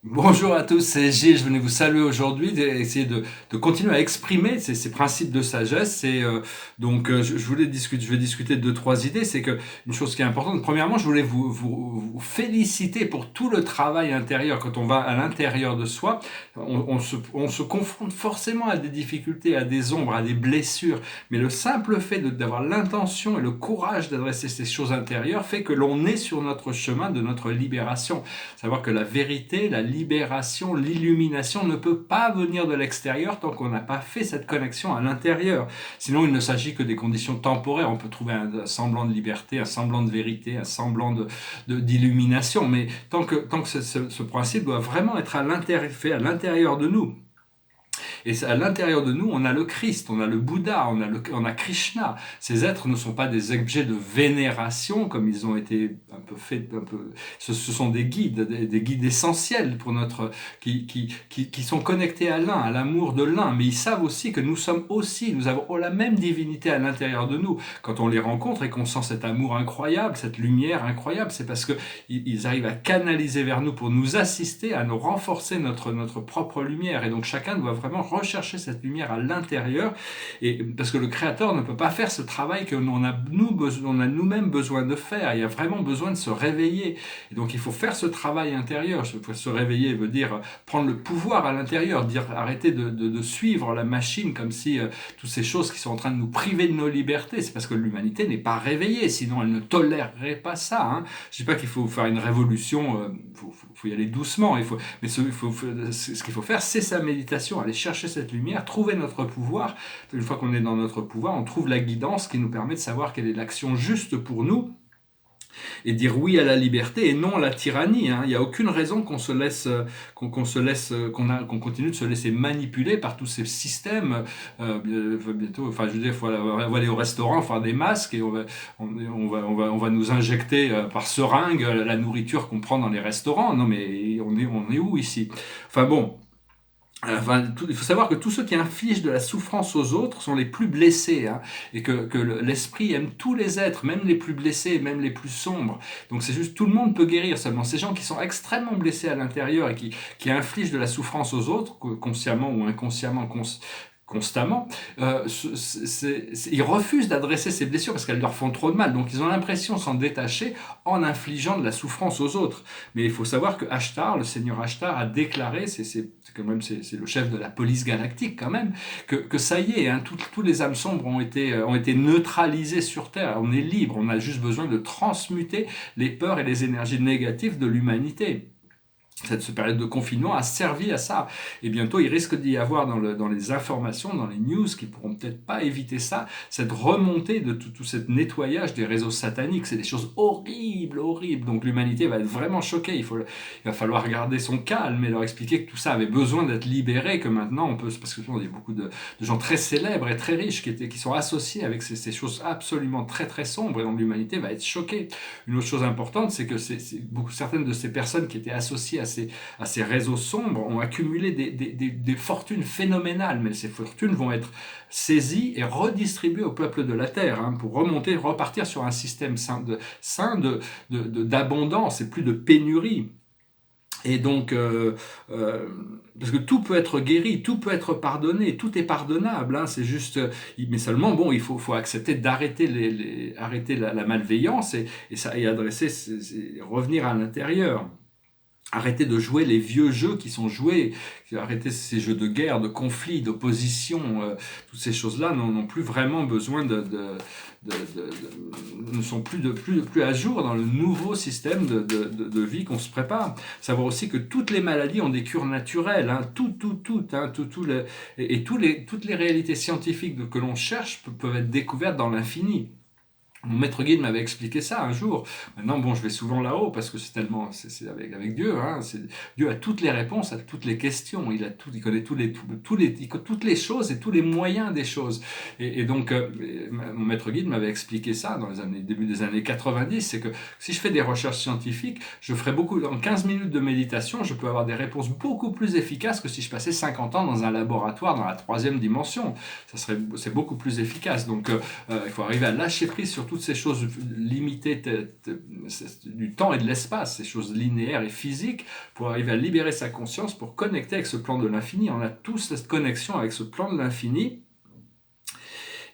Bonjour à tous, c'est Gilles, je venais vous saluer aujourd'hui, essayer de continuer à exprimer ces principes de sagesse. Je vais discuter de deux, trois idées. C'est que une chose qui est importante, premièrement, je voulais vous féliciter pour tout le travail intérieur. Quand on va à l'intérieur de soi, on se confronte forcément à des difficultés, à des ombres, à des blessures. Mais le simple fait d'avoir l'intention et le courage d'adresser ces choses intérieures fait que l'on est sur notre chemin de notre libération. Savoir que la vérité, la libération, l'illumination ne peut pas venir de l'extérieur tant qu'on n'a pas fait cette connexion à l'intérieur. Sinon, il ne s'agit que des conditions temporaires. On peut trouver un semblant de liberté, un semblant de vérité, un semblant d'illumination. Mais tant que ce principe doit vraiment être fait à l'intérieur de nous. Et à l'intérieur de nous, on a le Christ, on a le Bouddha, on a Krishna. Ces êtres ne sont pas des objets de vénération comme ils ont été un peu faits. Ce sont des guides, des guides essentiels pour qui sont connectés à l'un, à l'amour de l'un. Mais ils savent aussi que nous avons la même divinité à l'intérieur de nous. Quand on les rencontre et qu'on sent cet amour incroyable, cette lumière incroyable, c'est parce que ils arrivent à canaliser vers nous pour nous assister, à nous renforcer notre propre lumière. Et donc chacun doit vraiment rechercher cette lumière à l'intérieur, et parce que le créateur ne peut pas faire ce travail que on a nous-mêmes besoin de faire. Il y a vraiment besoin de se réveiller, et donc il faut faire ce travail intérieur. Se réveiller veut dire prendre le pouvoir à l'intérieur, dire arrêter de suivre la machine comme si toutes ces choses qui sont en train de nous priver de nos libertés, c'est parce que l'humanité n'est pas réveillée, sinon elle ne tolérerait pas ça, hein. Je dis pas qu'il faut faire une révolution, faut y aller doucement, ce qu'il faut faire, c'est sa méditation, aller chercher cette lumière, trouver notre pouvoir. Une fois qu'on est dans notre pouvoir, on trouve la guidance qui nous permet de savoir quelle est l'action juste pour nous, et dire oui à la liberté et non à la tyrannie, hein. Il n'y a aucune raison qu'on continue de se laisser manipuler par tous ces systèmes. Bientôt, enfin, je veux dire, on va aller au restaurant faire des masques et on va nous injecter par seringue la nourriture qu'on prend dans les restaurants. Non, mais on est où ici? Enfin bon. Il faut savoir que tous ceux qui infligent de la souffrance aux autres sont les plus blessés, hein, et que l'esprit aime tous les êtres, même les plus blessés, même les plus sombres. Donc c'est juste, tout le monde peut guérir seulement. Ces gens qui sont extrêmement blessés à l'intérieur et qui infligent de la souffrance aux autres, consciemment ou inconsciemment, constamment, ils refusent d'adresser ces blessures parce qu'elles leur font trop de mal. Donc ils ont l'impression de s'en détacher en infligeant de la souffrance aux autres. Mais il faut savoir que Ashtar, le seigneur Ashtar, a déclaré, c'est le chef de la police galactique quand même, que ça y est, hein, tous les âmes sombres ont été neutralisées sur Terre. On est libre, on a juste besoin de transmuter les peurs et les énergies négatives de l'humanité. Cette période de confinement a servi à ça. Et bientôt, il risque d'y avoir dans les informations, dans les news, qui pourront peut-être pas éviter ça, cette remontée de tout ce nettoyage des réseaux sataniques. C'est des choses horribles, horribles. Donc l'humanité va être vraiment choquée. Il va falloir garder son calme et leur expliquer que tout ça avait besoin d'être libéré, que maintenant on peut, parce que il y a beaucoup de gens très célèbres et très riches qui sont associés avec ces choses absolument très très sombres, et donc l'humanité va être choquée. Une autre chose importante, c'est que certaines de ces personnes qui étaient associées à ces réseaux sombres ont accumulé des fortunes phénoménales, mais ces fortunes vont être saisies et redistribuées au peuple de la Terre, hein, pour repartir sur un système d'abondance et plus de pénurie. Et donc, parce que tout peut être guéri, tout peut être pardonné, tout est pardonnable, hein, c'est juste, mais seulement, bon, il faut accepter d'arrêter arrêter la malveillance et revenir à l'intérieur. Arrêter de jouer les vieux jeux qui sont joués, arrêter ces jeux de guerre, de conflit, d'opposition, toutes ces choses-là n'ont plus vraiment besoin ne sont plus à jour dans le nouveau système de vie qu'on se prépare. Savoir aussi que toutes les maladies ont des cures naturelles, hein, toutes les réalités scientifiques que l'on cherche peuvent être découvertes dans l'infini. Mon maître guide m'avait expliqué ça un jour. Maintenant, bon, je vais souvent là-haut parce que c'est avec Dieu, hein. Dieu a toutes les réponses à toutes les questions. Il connaît toutes les choses et tous les moyens des choses. Et donc, mon maître guide m'avait expliqué ça dans début des années 90. C'est que si je fais des recherches scientifiques, en 15 minutes de méditation, je peux avoir des réponses beaucoup plus efficaces que si je passais 50 ans dans un laboratoire dans la troisième dimension. C'est beaucoup plus efficace. Donc, il faut arriver à lâcher prise sur tout toutes ces choses limitées du temps et de l'espace, ces choses linéaires et physiques, pour arriver à libérer sa conscience, pour connecter avec ce plan de l'infini. On a tous cette connexion avec ce plan de l'infini.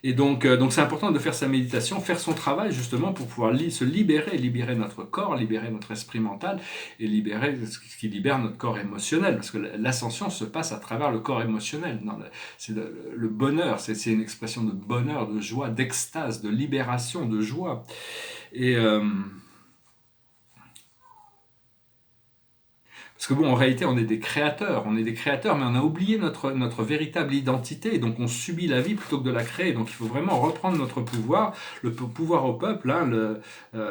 Et donc c'est important de faire sa méditation, faire son travail justement pour pouvoir se libérer notre corps, libérer notre esprit mental et libérer ce qui libère notre corps émotionnel. Parce que l'ascension se passe à travers le corps émotionnel. C'est le bonheur, c'est une expression de bonheur, de joie, d'extase, de libération, de joie. Et parce que bon, en réalité, on est des créateurs, mais on a oublié notre véritable identité, et donc on subit la vie plutôt que de la créer. Donc il faut vraiment reprendre notre pouvoir, le pouvoir au peuple, hein,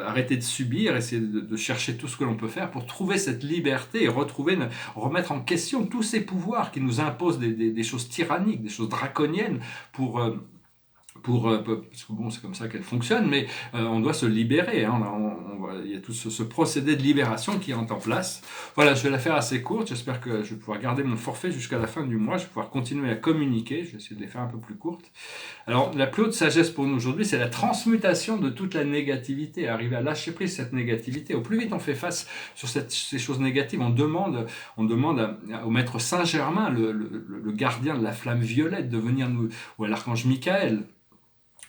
arrêter de subir, essayer de chercher tout ce que l'on peut faire pour trouver cette liberté et remettre en question tous ces pouvoirs qui nous imposent des choses tyranniques, des choses draconiennes parce que bon, c'est comme ça qu'elle fonctionne, mais on doit se libérer. Hein, il y a tout ce procédé de libération qui est en place. Voilà, je vais la faire assez courte. J'espère que je vais pouvoir garder mon forfait jusqu'à la fin du mois. Je vais pouvoir continuer à communiquer. Je vais essayer de les faire un peu plus courtes. Alors, la plus haute sagesse pour nous aujourd'hui, c'est la transmutation de toute la négativité. Arriver à lâcher prise cette négativité. Au plus vite on fait face sur ces choses négatives, on demande au maître Saint-Germain, le gardien de la flamme violette, de venir ou à l'archange Michael,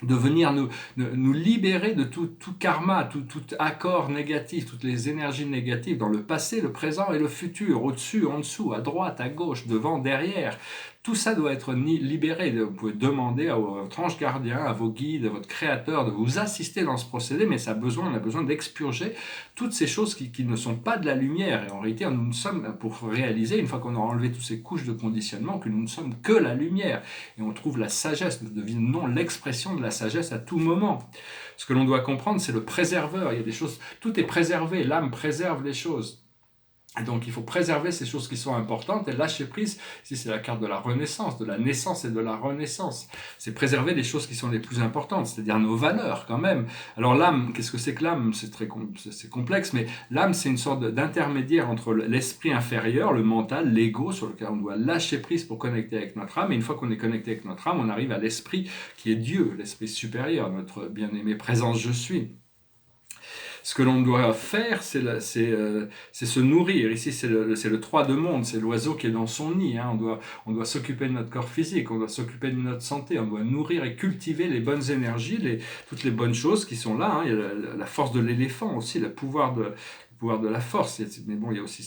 de venir nous libérer de tout karma, tout accord négatif, toutes les énergies négatives dans le passé, le présent et le futur, au-dessus, en dessous, à droite, à gauche, devant, derrière. Tout ça doit être libéré. Vous pouvez demander à votre ange gardien, à vos guides, à votre créateur de vous assister dans ce procédé, mais on a besoin d'expurger toutes ces choses qui ne sont pas de la lumière. Et en réalité, nous sommes, pour réaliser, une fois qu'on a enlevé toutes ces couches de conditionnement, que nous ne sommes que la lumière. Et on trouve la sagesse, nous devenons l'expression de la sagesse à tout moment. Ce que l'on doit comprendre, c'est le préserveur. Il y a des choses, tout est préservé, l'âme préserve les choses. Et donc il faut préserver ces choses qui sont importantes et lâcher prise. Ici c'est la carte de la renaissance, de la naissance et de la renaissance. C'est préserver les choses qui sont les plus importantes, c'est-à-dire nos valeurs quand même. Alors l'âme, qu'est-ce que c'est que l'âme? C'est complexe, mais l'âme c'est une sorte d'intermédiaire entre l'esprit inférieur, le mental, l'ego, sur lequel on doit lâcher prise pour connecter avec notre âme. Et une fois qu'on est connecté avec notre âme, on arrive à l'esprit qui est Dieu, l'esprit supérieur, notre bien-aimé présence je suis. Ce que l'on doit faire, c'est se nourrir. Ici, c'est le 3 de monde, c'est l'oiseau qui est dans son nid. Hein. On doit s'occuper de notre corps physique, on doit s'occuper de notre santé, on doit nourrir et cultiver les bonnes énergies, toutes les bonnes choses qui sont là. Hein. Il y a la force de l'éléphant aussi, le pouvoir de la force. Mais bon, il y a aussi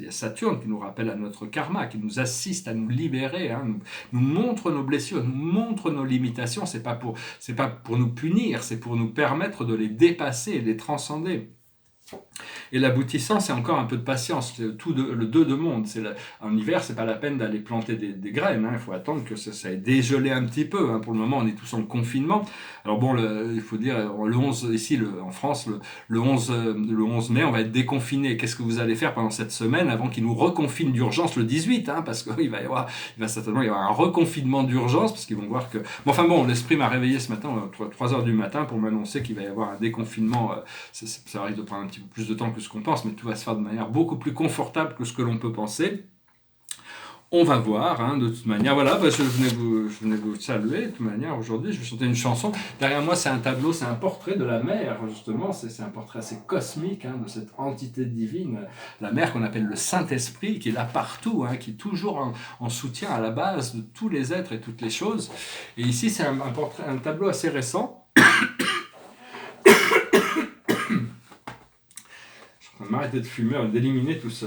Saturne qui nous rappelle à notre karma, qui nous assiste à nous libérer, hein, nous montre nos blessures, nous montre nos limitations. C'est pas pour nous punir, c'est pour nous permettre de les dépasser et de les transcender. Et l'aboutissant, c'est encore un peu de patience. Le 2 de monde. En hiver, c'est pas la peine d'aller planter des graines. Hein. Il faut attendre que ça ait dégelé un petit peu. Hein. Pour le moment, on est tous en confinement. Alors bon, il faut dire, le 11, ici, en France, le 11 mai, on va être déconfiné. Qu'est-ce que vous allez faire pendant cette semaine avant qu'ils nous reconfinent d'urgence le 18, hein, parce qu'il va certainement y avoir un reconfinement d'urgence, parce qu'ils vont voir que... Bon, enfin bon, l'esprit m'a réveillé ce matin, 3 heures du matin, pour m'annoncer qu'il va y avoir un déconfinement. Ça risque de prendre un petit peu plus de temps que ce qu'on pense, mais tout va se faire de manière beaucoup plus confortable que ce que l'on peut penser. On va voir, hein, de toute manière. Voilà, je venais vous saluer. De toute manière, aujourd'hui, je vais chanter une chanson. Derrière moi, c'est un tableau, c'est un portrait de la mer, justement. C'est un portrait assez cosmique, hein, de cette entité divine, la mer qu'on appelle le Saint-Esprit, qui est là partout, hein, qui est toujours en soutien à la base de tous les êtres et toutes les choses. Et ici, c'est un tableau assez récent. M'arrêter de fumer, d'éliminer tout ça.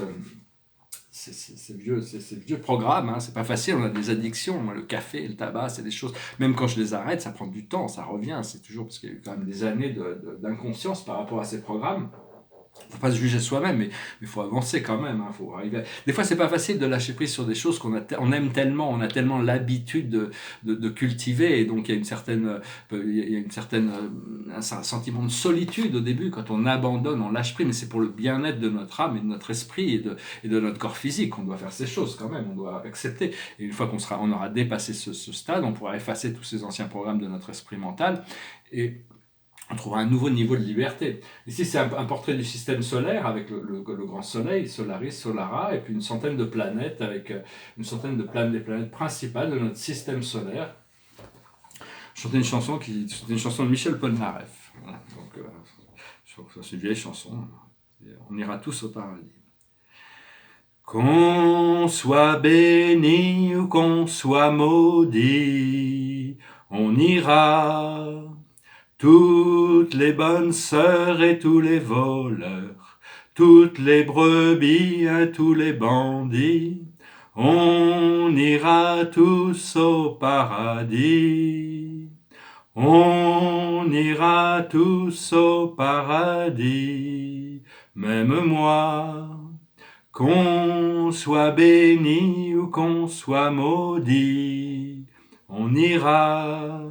Ces vieux programmes, hein, c'est pas facile, on a des addictions, le café, le tabac, c'est des choses, même quand je les arrête, ça prend du temps, ça revient, c'est toujours parce qu'il y a eu quand même des années d'inconscience par rapport à ces programmes. Faut pas se juger soi-même, mais il faut avancer quand même. Hein, faut arriver. Des fois, c'est pas facile de lâcher prise sur des choses on aime tellement, on a tellement l'habitude de cultiver, et donc il y a un sentiment de solitude au début quand on abandonne, on lâche prise, mais c'est pour le bien-être de notre âme et de notre esprit et de notre corps physique qu'on doit faire ces choses quand même. On doit accepter. Et une fois on aura dépassé ce stade, on pourra effacer tous ces anciens programmes de notre esprit mental et on trouvera un nouveau niveau de liberté. Ici, c'est un portrait du système solaire avec le grand soleil, Solaris, Solara, et puis une centaine de planètes avec des planètes principales de notre système solaire. Je chantais une chanson de Michel Polnareff. Voilà, donc, c'est une vieille chanson. On ira tous au paradis. Qu'on soit béni ou qu'on soit maudit, on ira. Toutes les bonnes sœurs et tous les voleurs, toutes les brebis et tous les bandits, on ira tous au paradis. On ira tous au paradis, même moi. Qu'on soit béni ou qu'on soit maudit, on ira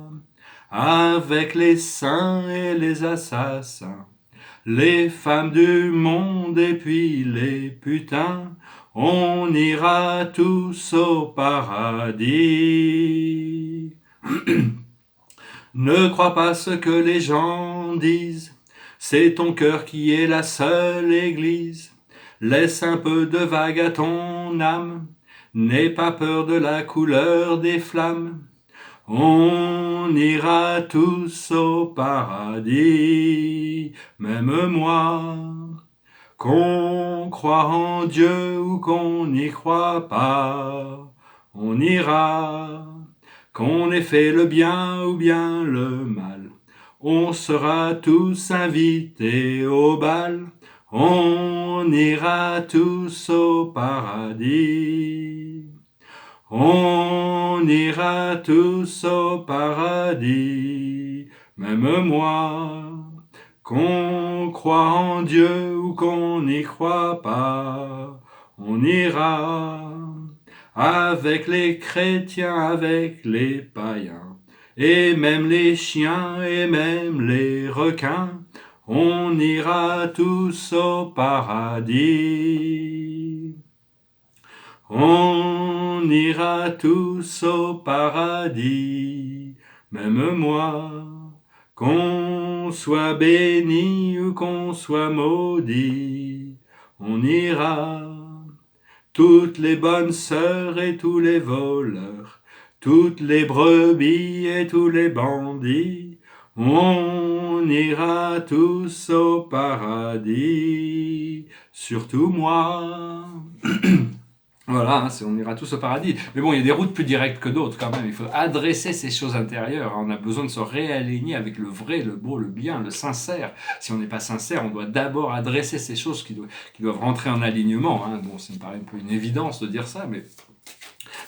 avec les saints et les assassins, les femmes du monde et puis les putains, on ira tous au paradis. Ne crois pas ce que les gens disent, c'est ton cœur qui est la seule église. Laisse un peu de vague à ton âme, n'aie pas peur de la couleur des flammes. On ira tous au paradis, même moi. Qu'on croit en Dieu ou qu'on n'y croit pas, on ira. Qu'on ait fait le bien ou bien le mal, on sera tous invités au bal. On ira tous au paradis. On ira tous au paradis, même moi. Qu'on croit en Dieu ou qu'on n'y croit pas, on ira. Avec les chrétiens, avec les païens, et même les chiens et même les requins, on ira tous au paradis. On ira tous au paradis, même moi. Qu'on soit béni ou qu'on soit maudit, on ira. Toutes les bonnes sœurs et tous les voleurs, toutes les brebis et tous les bandits, on ira tous au paradis, surtout moi. Voilà, on ira tous au paradis. Mais bon, il y a des routes plus directes que d'autres quand même. Il faut adresser ces choses intérieures. On a besoin de se réaligner avec le vrai, le beau, le bien, le sincère. Si on n'est pas sincère, on doit d'abord adresser ces choses qui doivent rentrer en alignement. Bon, ça me paraît un peu une évidence de dire ça, mais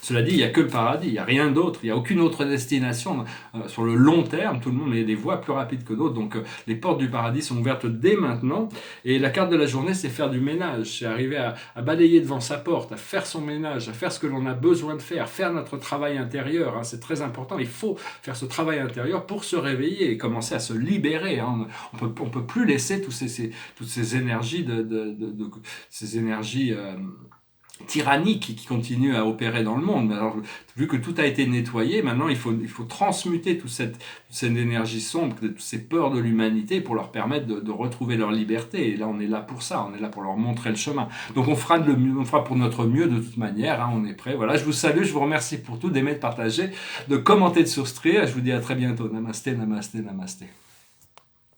cela dit, il n'y a que le paradis, il n'y a rien d'autre, il n'y a aucune autre destination. Sur le long terme, tout le monde a des voies plus rapides que d'autres, donc les portes du paradis sont ouvertes dès maintenant. Et la carte de la journée, c'est faire du ménage, c'est arriver à balayer devant sa porte, à faire son ménage, à faire ce que l'on a besoin de faire notre travail intérieur. C'est très important, il faut faire ce travail intérieur pour se réveiller et commencer à se libérer. On peut plus laisser toutes ces énergies, ces énergies tyrannique qui continue à opérer dans le monde. Alors, vu que tout a été nettoyé, maintenant il faut transmuter toute cette énergie sombre, toutes ces peurs de l'humanité pour leur permettre de retrouver leur liberté. Et là, on est là pour ça, on est là pour leur montrer le chemin. Donc on fera pour notre mieux de toute manière, on est prêt. Voilà, je vous salue, je vous remercie pour tout, d'aimer, de partager, de commenter, de souscrire. Je vous dis à très bientôt. Namasté, namasté, namasté.